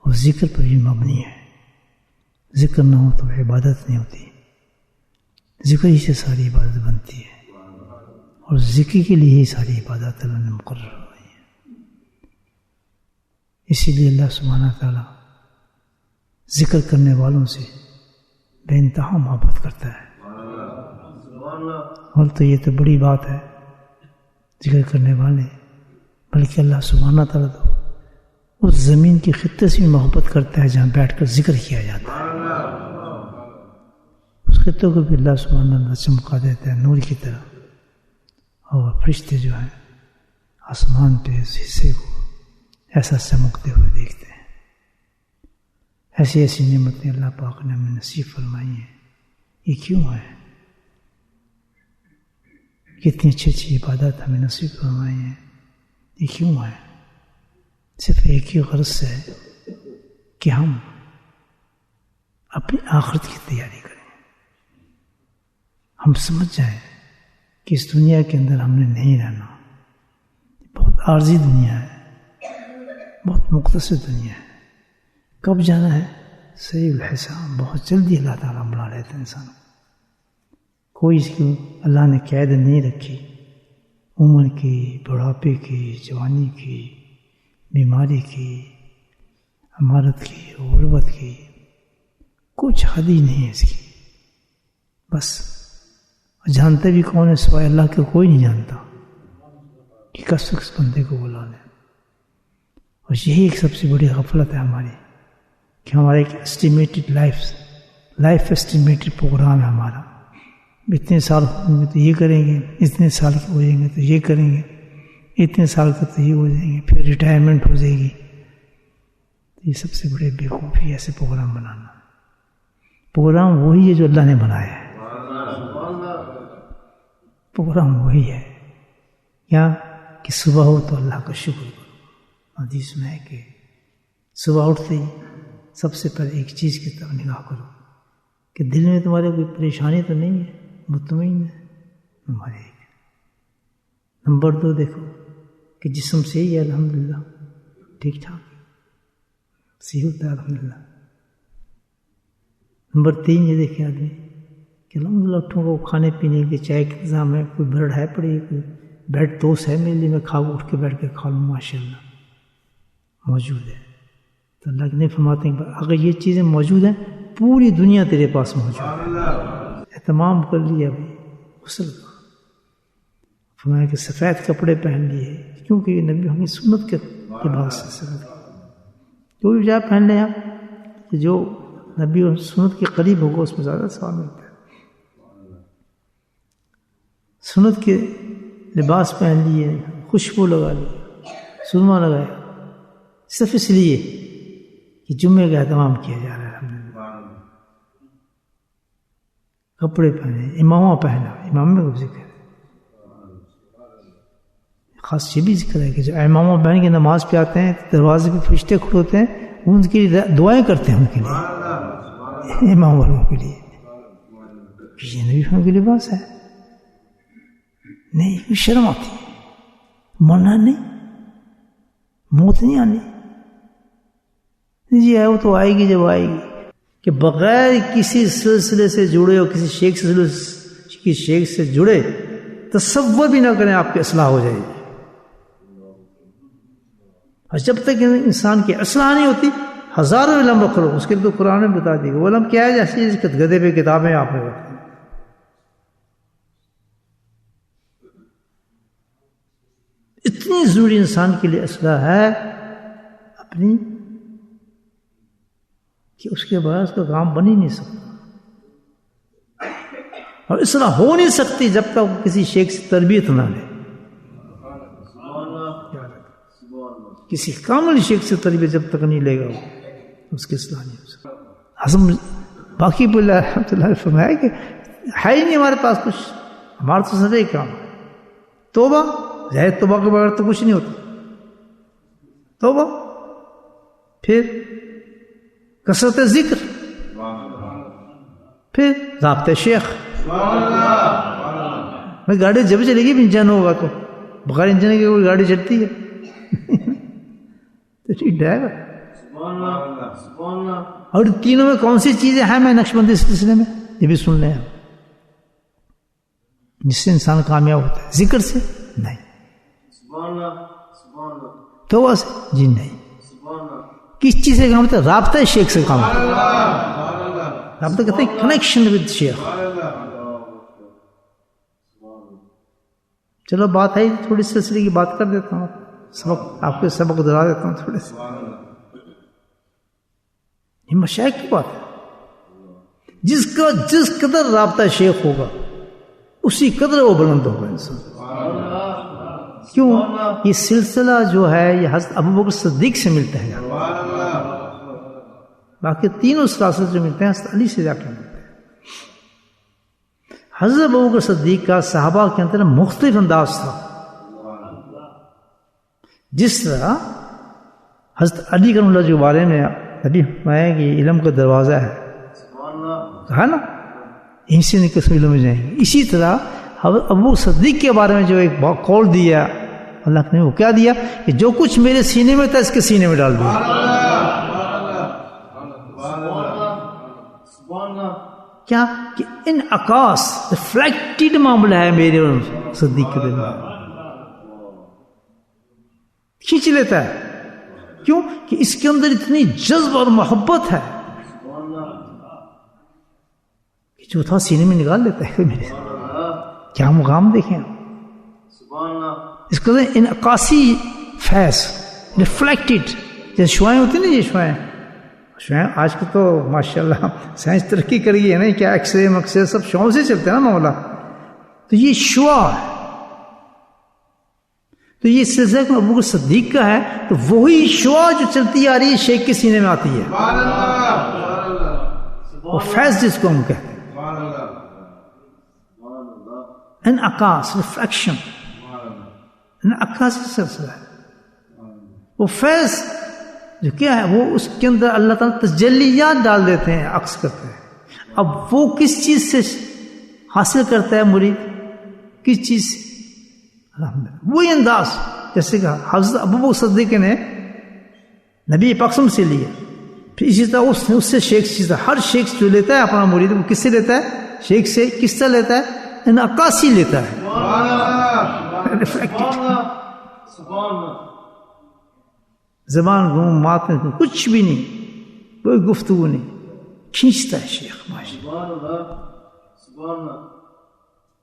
وہ ذکر پر بھی مبنی ہے. ذکر نہ ہو تو عبادت نہیں ہوتی. ذکر ہی سے ساری عبادت بنتی ہے، اور ذکر کے لیے ہی ساری عبادت اللہ نے مقرر ہوئی ہے. اسی لیے اللہ سبحانہ تعالیٰ ذکر کرنے والوں سے بے انتہا محبت کرتا ہے. اور تو یہ تو بڑی بات ہے ذکر کرنے والے، بلکہ اللہ سبحانہ تعالیٰ تو اس زمین کی خطے سے بھی محبت کرتا ہے جہاں بیٹھ کر ذکر کیا جاتا ہے. اس خطوں کو بھی اللہ سبحانہ تعالیٰ چمکا دیتا ہے نور کی طرح، اور فرشتے جو ہیں آسمان پہ اس حصے کو ایسا چمکتے ہوئے دیکھتے ہیں. ایسی ایسی نعمتیں اللہ پاک نے ہمیں نصیب فرمائی ہیں. یہ کیوں ہے؟ کتنی اچھی اچھی عبادت ہمیں نصیب فرمائی ہیں. یہ کیوں ہے؟ صرف ایک ہی غرض سے ہے کہ ہم اپنی آخرت کی تیاری کریں. ہم سمجھ جائیں کہ اس دنیا کے اندر ہم نے نہیں رہنا. بہت عارضی دنیا ہے، بہت مختصر دنیا ہے. کب جانا ہے؟ صحیح الحساب، بہت جلدی اللہ تعالیٰ بلا لیتے ہیں انسان کو. کوئی اس کی اللہ نے قید نہیں رکھی، عمر کی، بڑھاپے کی، جوانی کی، بیماری کی، امارت کی، غربت کی. کچھ حد ہی نہیں ہے اس کی. بس جانتے بھی کون ہے سوائے اللہ کے؟ کوئی نہیں جانتا کہ کس شخص بندے کو بلا لیں. اور یہی ایک سب سے بڑی غفلت ہے ہماری، کہ ہمارا ایک اسٹیمیٹڈ لائف اسٹیمیٹڈ پروگرام ہے ہمارا. اتنے سال ہوں گے تو یہ کریں گے، اتنے سال کے ہو جائیں گے تو یہ کریں گے، اتنے سال کے تو یہ ہو جائیں گے، پھر ریٹائرمنٹ ہو جائے گی. تو یہ سب سے بڑے بیوقوفی ہے ایسے پروگرام بنانا. پروگرام وہی ہے جو اللہ نے بنایا ہے. پروگرام وہی ہے کیا کہ صبح ہو تو اللہ کا شکر کرو. حدیث میں ہے کہ صبح اٹھتے ہی سب سے پہلے ایک چیز کی طرف نگاہ کرو کہ دل میں تمہارے کوئی پریشانی تو نہیں ہے، مطمئن ہے تمہارے. نمبر 2 دیکھو کہ جسم صحیح ہے، الحمدللہ ٹھیک ٹھاک صحیح ہوتا ہے الحمدللہ. نمبر 3 یہ دیکھے آدمی کہ الحمدللہ اٹھوں گا، کھانے پینے کے چائے کا انتظام ہے، کوئی بریڈ ہے پڑی، کوئی بریڈ توست ہے میرے لیے، میں اٹھ کے بیٹھ کے کھا لوں، ماشاء اللہ موجود ہے. تو اللہ کے نہیں فرماتے ہیں اگر یہ چیزیں موجود ہیں پوری دنیا تیرے پاس موجود ہے. اہتمام کر لیا بھائی غسل کا. فرمایا کہ سفید کپڑے پہن لیے، کیونکہ یہ نبی ہمیں سنت کے لباس سے جو بھی جائے پہن لیں آپ، کہ جو نبی اور سنت کے قریب ہوگا اس میں زیادہ ثواب ملتا ہے. سنت کے لباس پہن لیے، خوشبو لگا لی، سرما لگایا، صرف اس لیے کہ جمعے کا اہتمام کیا جا رہا ہے. کپڑے پہنے، امامہ پہنا، امام میں ذکر ہے. خاص یہ بھی ذکر ہے کہ جو امامہ پہن کے نماز پہ آتے ہیں دروازے پہ فرشتے کھڑے ہوتے ہیں، وہ ان کے لیے دعائیں کرتے ہیں، ان کے لیے، امام والوں کے لیے. یہ نبی کے لباس ہے. نہیں شرم آتی ہے، مرنا نہیں، موت نہیں آنی. جی ہے وہ تو آئے گی جب آئے گی. کہ بغیر کسی سلسلے سے جڑے اور کسی شیخ سے جڑے تصور بھی نہ کریں آپ کی اصلاح ہو جائے گی. اور جب تک انسان کی اصلاح نہیں ہوتی ہزاروں علم رکھ لو. اس کے تو قرآن میں بتا دی وہ علم کیا ہے جیسے گدھے پہ کتابیں آپ نے رکھتی. اتنی ضروری انسان کے لیے اصلاح ہے اپنی کہ اس کے بعد اس کا کام بن ہی نہیں سکتا. اور اصلاح ہو نہیں سکتی جب تک وہ کسی شیخ سے تربیت نہ لے. کسی کامل شیخ سے تربیت جب تک نہیں لے گا وہ اس کی اصلاح نہیں ہو سکتی. حسن باقی بلا رحمۃ اللہ فرمایا کہ ہے ہی نہیں ہمارے پاس کچھ، ہمارا تو سب ایک کام ہے توبہ. ظاہر توبہ کے بغیر تو کچھ نہیں ہوتا. توبہ، پھر کثرت ذکر، پھر رابطہ شیخ. میں گاڑی جب چلے گی انجن ہوگا تو، بغیر انجن کے کوئی گاڑی چلتی ہے تو ڈرائیور اور تینوں میں کون سی چیزیں ہیں میں نقشبندی سلسلے میں یہ بھی سن لیں. جس سے انسان کامیاب ہوتا ہے ذکر سے نہیں, توبہ سے جی نہیں. کس چیز سے کام ہوتا ہے؟ رابطہ شیخ سے کام ہوتا ہے. رابطہ کہتے ہیں کنیکشن ود شیخ. چلو بات ہے تھوڑی سلسلے کی بات کر دیتا ہوں, سبق آپ کے سبق دلا دیتا ہوں تھوڑے سے. یہ مشائخ کی بات ہے. جس قدر رابطہ شیخ ہوگا اسی قدر وہ بلند ہوگا انسان. کیوں؟ یہ سلسلہ جو ہے یہ حضرت ابوبکر صدیق سے ملتا ہے. باقی تینوں سلاسل جو ملتے ہیں حضرت علی سے جا کے ملتے ہیں. حضرت ابوبکر صدیق کا صحابہ کے اندر مختلف انداز تھا. جس طرح حضرت علی کرم اللہ کے بارے میں نبی فرمایا کہ علم کا دروازہ ہے, کہا نا یہیں سے نکل کے علم میں جائیں گے. اسی طرح حضرت ابو صدیق کے بارے میں جو ایک قول دیا اللہ نے, وہ کیا دیا کہ جو کچھ میرے سینے میں تھا اس کے سینے میں ڈال دیا. کیا کہ ان عکاس ریفلیکٹڈ معاملہ ہے میرے اور صدیق کے دل میں, کھینچ لیتا ہے. کیوں کہ اس کے اندر اتنی جذب اور محبت ہے کہ جو تھا سینے میں نکال لیتا ہے میرے. کیا مقام دیکھیں اس کا انعکاسی فیض ریفلیکٹڈ. جیسے شعائیں ہوتی نا, یہ شعائیں آج کل تو ماشاءاللہ سائنس ترقی کر گئی ہے نا, کیا ایکس رے مکسرے سب شعاؤں سے چلتے ہیں نا معاملہ. تو یہ شعاع ہے. تو یہ سلسلہ ابوبکر صدیق کا ہے, تو وہی شعاع جو چلتی آ رہی ہے شیخ کے سینے میں آتی ہے. وہ فیض جس کو ہم کہتے ہیں انعکاس ریفلیکشن, انعکاسی سلسلہ ہے. وہ فیض جو کیا ہے وہ اس کے اندر اللہ تعالیٰ تجلیات ڈال دیتے ہیں, عکس کرتے ہیں. اب وہ کس چیز سے حاصل کرتا ہے مرید, کس چیز سے؟ وہی انداز جیسے کہ حضرت ابوبکر صدیق نے نبی پاک سے لیا, پھر اسی طرح اس سے شیخ سے. ہر شیخ جو لیتا ہے اپنا مرید وہ کس سے لیتا ہے؟ شیخ سے. کس طرح لیتا ہے؟ انعکاسی لیتا ہے, زبان گم مات کچھ بھی نہیں, کوئی گفتگو نہیں, کھینچتا ہے شیخ.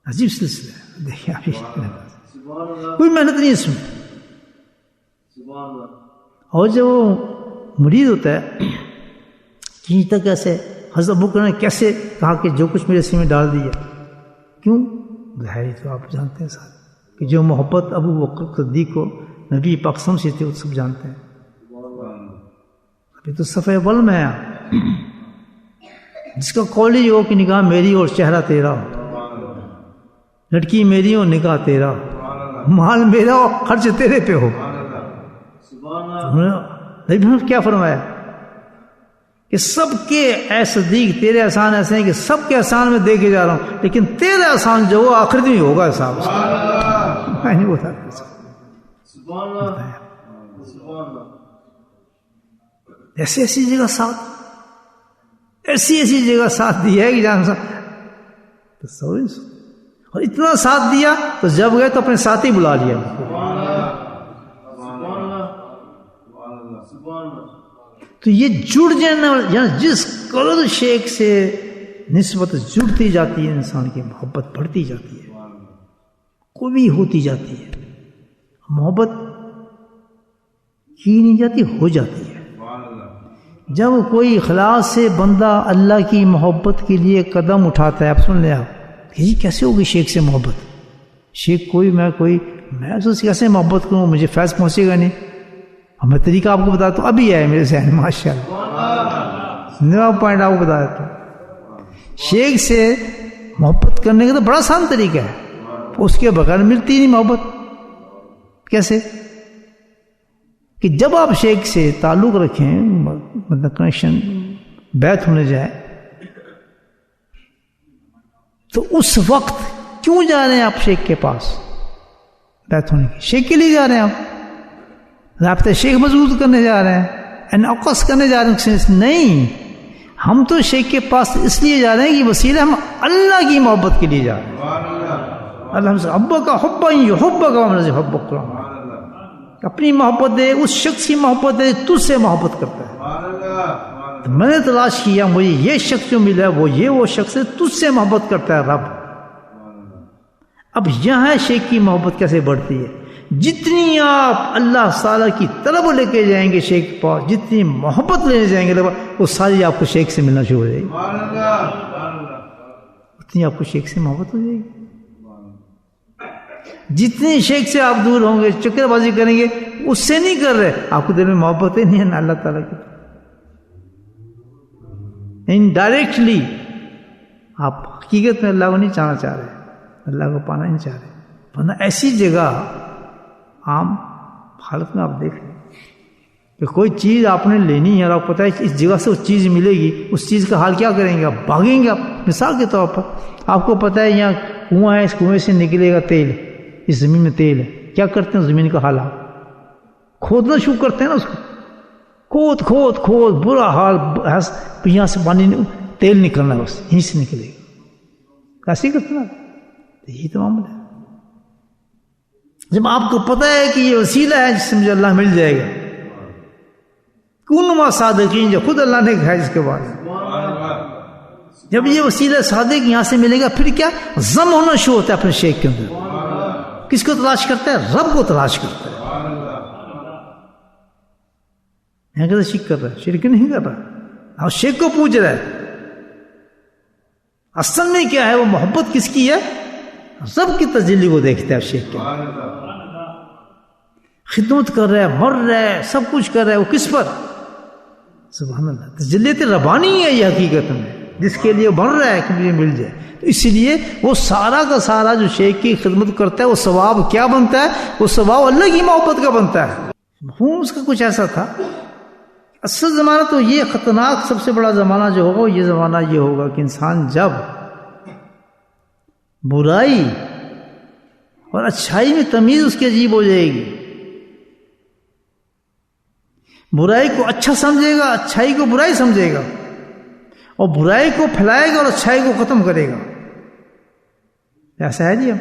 عجیب سلسلہ ہے. دیکھیں آپ کوئی محنت نہیں اس میں. اور جب وہ مرید ہوتا ہے کھینچتا کیسے؟ حضرت ابوبکر نے کیسے کہا کہ جو کچھ میرے سینے میں ڈال دیا. کیوں؟ ظاہر تو آپ جانتے ہیں ساتھ کہ جو محبت ابوبکر صدیق کو نبی پاک سے تھی وہ سب جانتے ہیں. ابھی تو صفحہ اول میں ہے, جس کا قول ہی ہو کہ نگاہ میری اور چہرہ تیرا, لڑکی میری اور نگاہ تیرا, مال میرا اور خرچ تیرے پہ ہو. نبی کیا فرمایا کہ سب کے اے صدیق تیرے احسان ایسے ہیں کہ سب کے احسان میں دے کے جا رہا ہوں, لیکن تیرا احسان جو وہ آخرت میں ہوگا حساب اس کا. میں نہیں بتا ایسی ایسی جگہ ساتھ, ایسی جگہ ساتھ دیا ہے کہ جان اور اتنا ساتھ دیا تو جب گئے تو اپنے ساتھی بلا لیا. تو یہ جڑ جانا, یعنی جس قدر شیخ سے نسبت جڑتی جاتی ہے انسان کی محبت بڑھتی جاتی ہے, قوی ہوتی جاتی ہے. محبت کی نہیں جاتی, ہو جاتی ہے. جب کوئی اخلاص سے بندہ اللہ کی محبت کے لیے قدم اٹھاتا ہے, آپ سن لیں آپ کہ جی کیسے ہوگی شیخ سے محبت, شیخ میں تو کیسے محبت کروں, مجھے فیض پہنچے گا نہیں. میں طریقہ آپ کو بتاتا ہوں, ابھی آئے میرے ذہن ماشاء اللہ, نیا پوائنٹ آپ کو بتا دیتا ہوں. شیخ سے محبت کرنے کا تو بڑا آسان طریقہ ہے, اس کے بغیر ملتی نہیں محبت. کیسے؟ کہ جب آپ شیخ سے تعلق رکھیں, مطلب کنیکشن بیعت ہونے جائے, تو اس وقت کیوں جا رہے ہیں آپ شیخ کے پاس بیعت ہونے کی؟ شیخ کے لیے جا رہے ہیں آپ, رابطہ شیخ مضبوط کرنے جا رہے ہیں, انعکاس کرنے جا رہے ہیں. نہیں، ہم تو شیخ کے پاس اس لیے جا رہے ہیں کہ وسیلہ ہم اللہ کی محبت کے لیے جا رہے ہیں. اللہ سے حبک حبا یحبک ومن حبک، اپنی محبت دے، اس شخص کی محبت دے تجھ سے محبت کرتا ہے. میں نے تلاش کیا، مجھے یہ شخص جو ملا ہے وہ شخص ہے تجھ سے محبت کرتا ہے رب. اب یہاں شیخ کی محبت کیسے بڑھتی ہے؟ جتنی آپ اللہ تعالیٰ کی طلب لے کے جائیں گے شیخ کے پاس، جتنی محبت لینے جائیں گے وہ ساری آپ کو شیخ سے ملنا شروع ہو جائے گی. اتنی آپ کو شیخ سے محبت ہو جائے گی. جتنی شیخ سے آپ دور ہوں گے، چکر بازی کریں گے، اس سے نہیں کر رہے، آپ کو دل میں محبت ہی نہیں ہے نا اللہ تعالیٰ کی. انڈائریکٹلی آپ حقیقت میں اللہ کو نہیں چاہنا چاہ رہے، اللہ کو پانا نہیں چاہ رہے. ورنہ ایسی جگہ عام حالت میں آپ دیکھ لیں کہ کوئی چیز آپ نے لینی ہے اور آپ کو پتہ ہے اس جگہ سے اس چیز ملے گی، اس چیز کا حال کیا کریں گے؟ آپ بھاگیں گے. آپ مثال کے طور پر آپ کو پتہ ہے یہاں کنواں ہے، اس کنویں سے نکلے گا تیل، اس زمین میں تیل ہے. کیا کرتے ہیں زمین کا حال؟ آپ کھودنا شروع کرتے ہیں نا، اس کو کھود کھود کھود، برا حال، یہاں سے پانی تیل نکلنا ہے، بس یہیں سے نکلے گا. کیسے کرتے ہیں؟ یہی تو معاملہ ہے. جب آپ کو پتہ ہے کہ یہ وسیلہ ہے جس سے مجھے اللہ مل جائے گا، کون ما صادقین، جو خود اللہ نے کہا اس کے بعد، جب یہ وسیلہ صادق یہاں سے ملے گا، پھر کیا ضم ہونا شروع ہوتا ہے اپنے شیخ کے اندر. کس کو تلاش کرتا ہے؟ رب کو تلاش کرتا ہے. یہاں کہتا شرک کر رہا ہے، شرک نہیں کر رہا، اور شیخ کو پوچھ رہا ہے. اصل میں کیا ہے؟ وہ محبت کس کی ہے؟ رب کی تجلی کو دیکھتا ہے. شیخ کیا خدمت کر رہا ہے، مر رہا ہے، سب کچھ کر رہا ہے، وہ کس پر؟ سبحان اللہ، تجلیت ربانی ہے یہ حقیقت میں، جس کے لیے بڑھ رہا ہے کہ مجھے مل جائے. تو اس لیے وہ سارا کا سارا جو شیخ کی خدمت کرتا ہے، وہ ثواب کیا بنتا ہے؟ وہ ثواب اللہ کی محبت کا بنتا ہے. مفہوم اس کا کچھ ایسا تھا. اصل زمانہ تو یہ خطرناک سب سے بڑا زمانہ جو ہوگا، یہ زمانہ یہ ہوگا کہ انسان جب برائی اور اچھائی میں تمیز اس کی عجیب ہو جائے گی، برائی کو اچھا سمجھے گا، اچھائی کو برائی سمجھے گا، اور برائی کو پھیلائے گا اور اچھائی کو ختم کرے گا. ایسا ہے جی. ہم